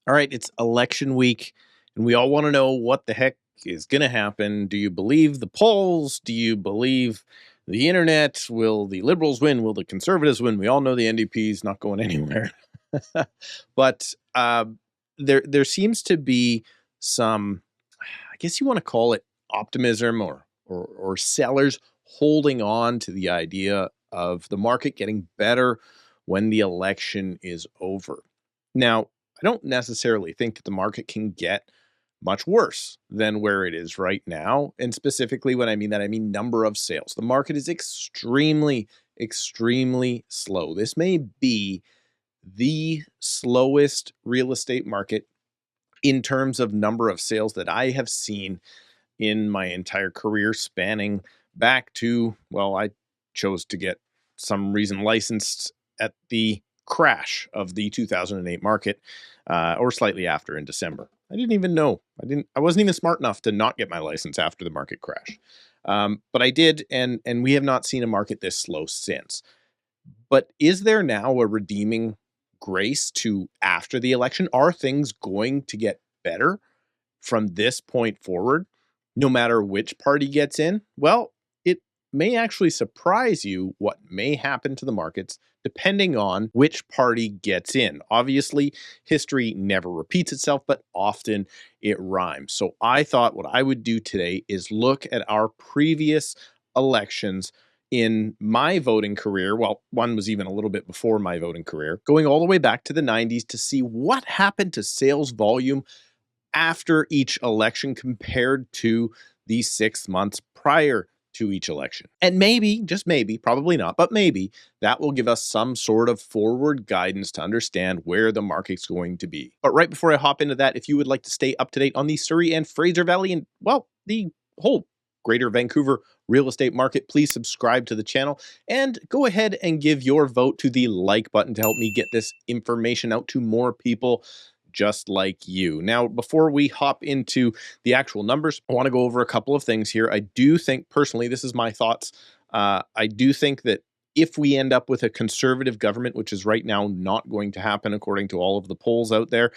All right, it's election week, and we all want to know what the heck is going to happen. Do you believe the polls? Do you believe the internet? Will the Liberals win? Will the Conservatives win? We all know the NDP is not going anywhere. But there seems to be some, I guess you want to call it optimism or sellers holding on to the idea of the market getting better when the election is over. Now, I don't necessarily think that the market can get much worse than where it is right now. And specifically, when I mean that, I mean number of sales. The market is extremely slow. This may be the slowest real estate market in terms of number of sales that I have seen in my entire career, spanning back to, well, I chose to get some reason licensed at the crash of the 2008 market, or slightly after in December. I didn't even know. I wasn't even smart enough to not get my license after the market crash. But I did, and we have not seen a market this slow since. But is there now a redeeming grace to after the election? Are things going to get better from this point forward, no matter which party gets in? Well, it may actually surprise you what may happen to the markets depending on which party gets in. Obviously, history never repeats itself, but often it rhymes. So I thought what I would do today is look at our previous elections in my voting career. Well, one was even a little bit before my voting career, going all the way back to the 90s to see what happened to sales volume after each election compared to the 6 months prior to each election. And maybe, just maybe, probably not, but maybe that will give us some sort of forward guidance to understand where the market's going to be. But right before I hop into that, if you would like to stay up to date on the Surrey and Fraser Valley and, well, the whole Greater Vancouver real estate market, please subscribe to the channel and go ahead and give your vote to the like button to help me get this information out to more people just like you. Now, before we hop into the actual numbers, I want to go over a couple of things here. I do think, personally, this is my thoughts. I do think that if we end up with a conservative government, which is right now not going to happen according to all of the polls out there,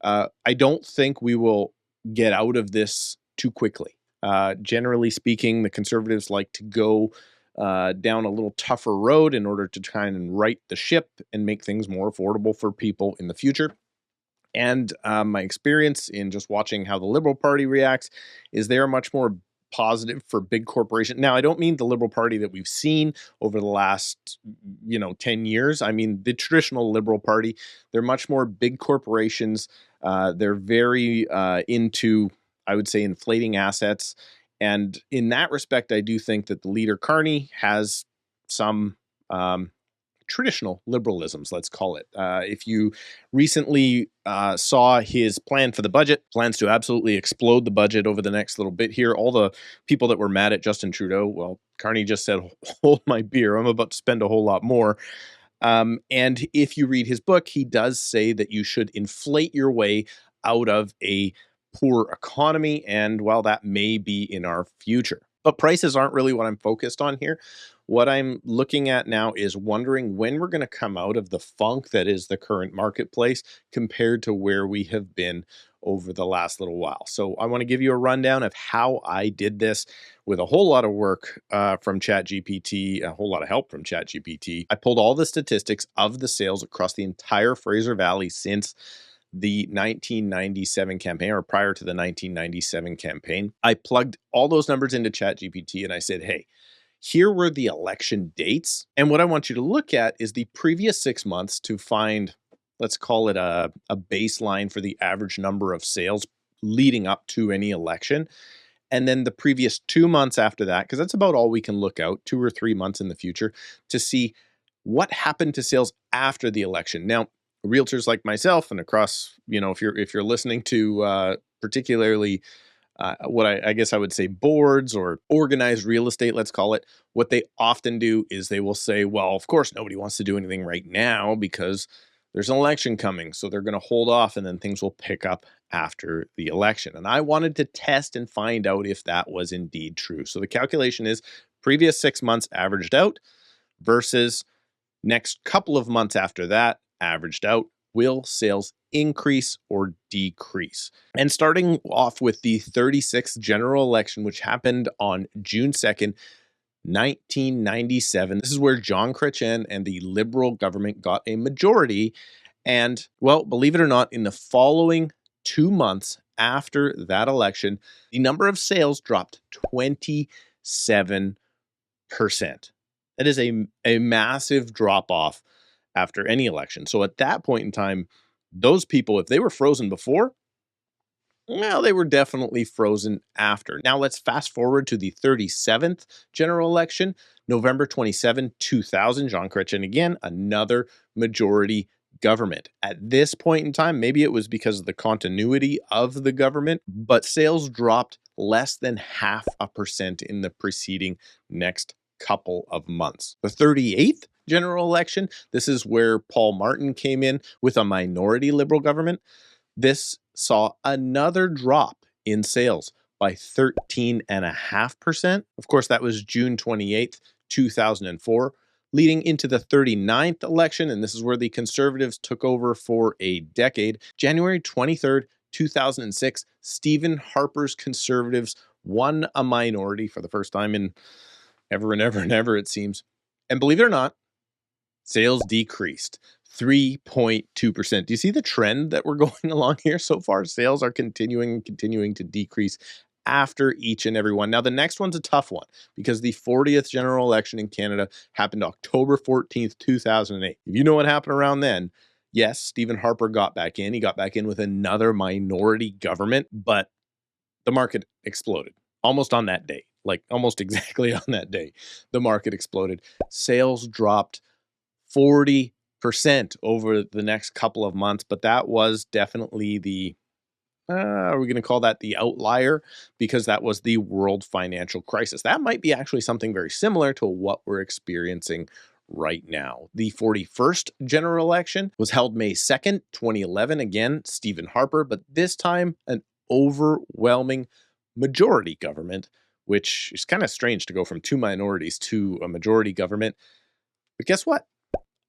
I don't think we will get out of this too quickly. Generally speaking, the Conservatives like to go down a little tougher road in order to try and right the ship and make things more affordable for people in the future. And my experience in just watching how the Liberal Party reacts is they're much more positive for big corporations. Now, I don't mean the Liberal Party that we've seen over the last, 10 years. I mean the traditional Liberal Party. They're much more big corporations. They're very into, I would say, inflating assets. And in that respect, I do think that the leader, Carney, has some traditional liberalisms, let's call it. If you recently saw his plan for the budget, plans to absolutely explode the budget over the next little bit here. All the people that were mad at Justin Trudeau, well, Carney just said, hold my beer, I'm about to spend a whole lot more. And if you read his book, he does say that you should inflate your way out of a poor economy. And while that may be in our future, but prices aren't really what I'm focused on here. What I'm looking at now is wondering when we're going to come out of the funk that is the current marketplace compared to where we have been over the last little while. So I want to give you a rundown of how I did this with a whole lot of work from ChatGPT, a whole lot of help from ChatGPT. I pulled all the statistics of the sales across the entire Fraser Valley since the 1997 campaign, or prior to the 1997 campaign. I plugged all those numbers into ChatGPT and I said, hey, here were the election dates. And what I want you to look at is the previous 6 months to find, let's call it a baseline for the average number of sales leading up to any election. And then the previous 2 months after that, because that's about all we can look out, 2 or 3 months in the future, to see what happened to sales after the election. Now, realtors like myself and across, if you're listening to particularly what I guess I would say boards or organized real estate, let's call it, what they often do is they will say, well, of course, nobody wants to do anything right now because there's an election coming. So they're going to hold off and then things will pick up after the election. And I wanted to test and find out if that was indeed true. So the calculation is previous 6 months averaged out versus next couple of months after that averaged out will sales increase or decrease? And starting off with the 36th general election, which happened on June 2nd, 1997. This is where John Chrétien and the Liberal government got a majority. And, well, believe it or not, in the following 2 months after that election, the number of sales dropped 27%. That is a massive drop off after any election. So at that point in time, those people, if they were frozen before, well, they were definitely frozen after. Now let's fast forward to the 37th general election, November 27, 2000. Jean Chrétien again, another majority government. At this point in time, maybe it was because of the continuity of the government, but sales dropped less than 0.5% in the preceding next couple of months. The 38th general election, this is where Paul Martin came in with a minority Liberal government. This saw another drop in sales by 13.5%. Of course, that was June 28th, 2004, leading into the 39th election, and this is where the Conservatives took over for a decade. January 23rd, 2006, Stephen Harper's Conservatives won a minority for the first time in ever and ever and ever, it seems. And believe it or not, sales decreased 3.2%. Do you see the trend that we're going along here so far? Sales are continuing to decrease after each and every one. Now, the next one's a tough one because the 40th general election in Canada happened October 14th, 2008. If you know what happened around then, yes, Stephen Harper got back in. He got back in with another minority government, but the market exploded almost on that day, like almost exactly on that day. The market exploded. Sales dropped 40% over the next couple of months, but that was definitely the, are we going to call that the outlier? Because that was the world financial crisis. That might be actually something very similar to what we're experiencing right now. The 41st general election was held May 2nd, 2011. Again, Stephen Harper, but this time an overwhelming majority government, which is kind of strange to go from two minorities to a majority government. But guess what?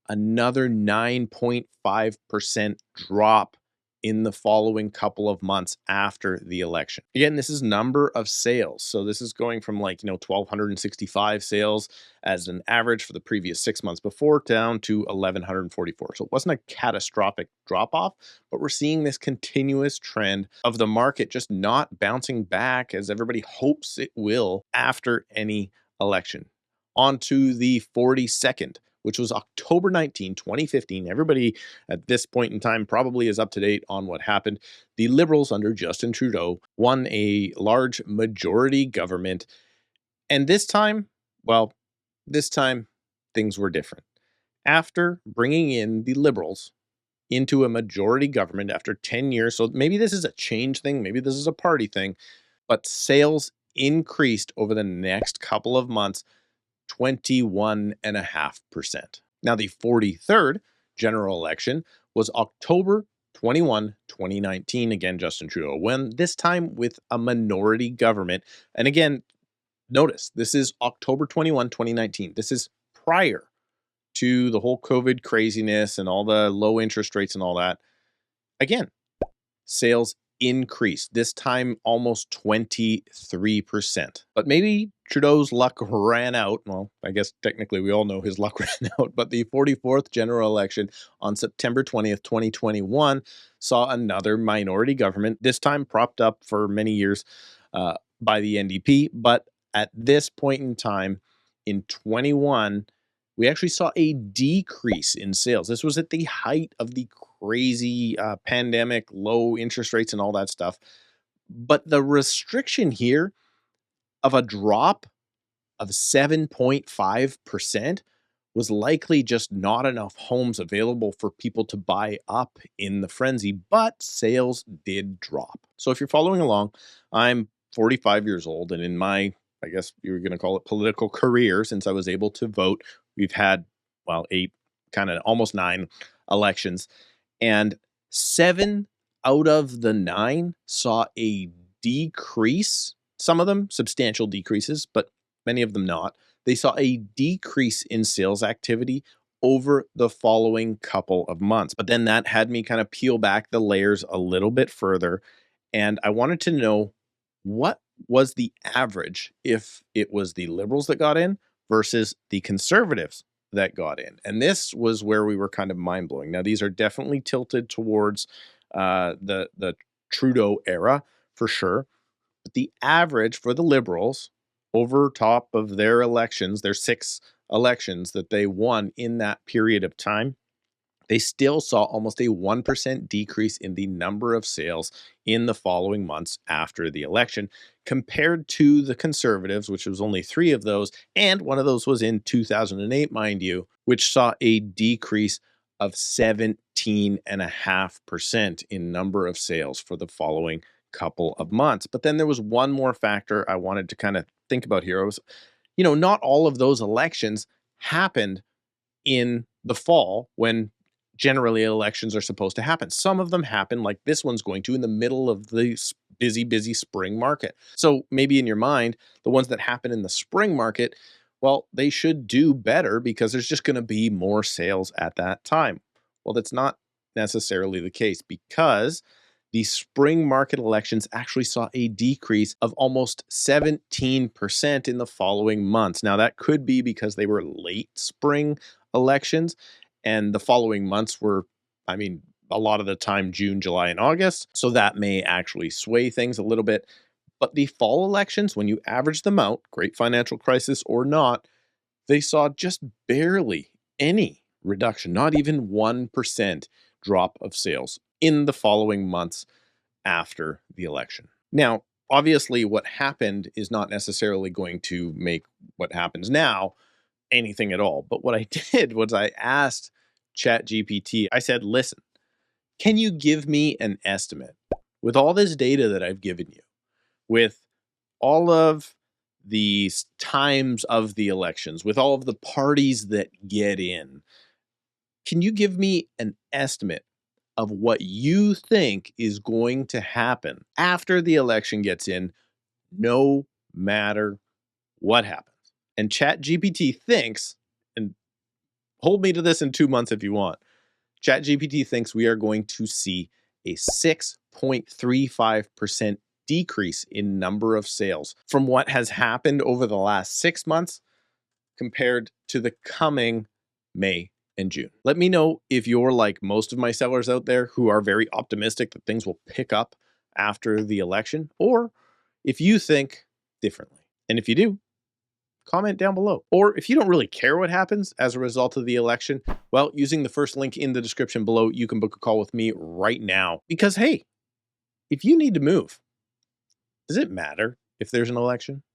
Another 9.5% drop in the following couple of months after the election. Again, this is number of sales. So this is going from 1,265 sales as an average for the previous 6 months before down to 1,144. So it wasn't a catastrophic drop off, but we're seeing this continuous trend of the market just not bouncing back as everybody hopes it will after any election. On to the 42nd, which was October 19, 2015. Everybody at this point in time probably is up to date on what happened. The Liberals under Justin Trudeau won a large majority government. And this time, things were different. After bringing in the Liberals into a majority government after 10 years, so maybe this is a change thing, maybe this is a party thing, but sales increased over the next couple of months 21.5%. Now, the 43rd general election was October 21, 2019. Again, Justin Trudeau won, this time with a minority government. And again, notice this is October 21, 2019. This is prior to the whole COVID craziness and all the low interest rates and all that. Again, sales increased, this time almost 23%. But maybe Trudeau's luck ran out. Well, I guess technically we all know his luck ran out, but the 44th general election on September 20th, 2021 saw another minority government, this time propped up for many years by the NDP. But at this point in time, in 21, we actually saw a decrease in sales. This was at the height of the crazy pandemic, low interest rates and all that stuff. But the restriction here of a drop of 7.5% was likely just not enough homes available for people to buy up in the frenzy, but sales did drop. So if you're following along, I'm 45 years old, and in my, I guess you were going to call it political career, since I was able to vote, we've had, 8, kind of almost 9 elections, and 7 out of the 9 saw a decrease. Some of them substantial decreases, but many of them not. They saw a decrease in sales activity over the following couple of months. But then that had me kind of peel back the layers a little bit further. And I wanted to know, what was the average if it was the liberals that got in versus the conservatives that got in. And this was where we were kind of mind blowing. Now, these are definitely tilted towards the Trudeau era for sure. But the average for the liberals over top of their elections, their 6 elections that they won in that period of time, they still saw almost a 1% decrease in the number of sales in the following months after the election, compared to the conservatives, which was only 3 of those. And one of those was in 2008, mind you, which saw a decrease of 17.5% in number of sales for the following couple of months. But then there was one more factor I wanted to kind of think about here. It was, not all of those elections happened in the fall when generally elections are supposed to happen. Some of them happen, like this one's going to, in the middle of the busy spring market. So maybe in your mind, the ones that happen in the spring market, well, they should do better because there's just going to be more sales at that time. Well, that's not necessarily the case, because the spring market elections actually saw a decrease of almost 17% in the following months. Now, that could be because they were late spring elections, and the following months were, a lot of the time, June, July, and August. So that may actually sway things a little bit. But the fall elections, when you average them out, great financial crisis or not, they saw just barely any reduction, not even 1% drop of sales in the following months after the election. Now, obviously, what happened is not necessarily going to make what happens now anything at all. But what I did was I asked ChatGPT, I said, listen, can you give me an estimate with all this data that I've given you, with all of the times of the elections, with all of the parties that get in? Can you give me an estimate of what you think is going to happen after the election gets in, no matter what happens? And ChatGPT thinks, and hold me to this in 2 months if you want, ChatGPT thinks we are going to see a 6.35% decrease in number of sales from what has happened over the last 6 months compared to the coming May and June. Let me know if you're like most of my sellers out there who are very optimistic that things will pick up after the election, or if you think differently. And if you do, comment down below. Or if you don't really care what happens as a result of the election, well, using the first link in the description below, you can book a call with me right now. Because hey, if you need to move, does it matter if there's an election?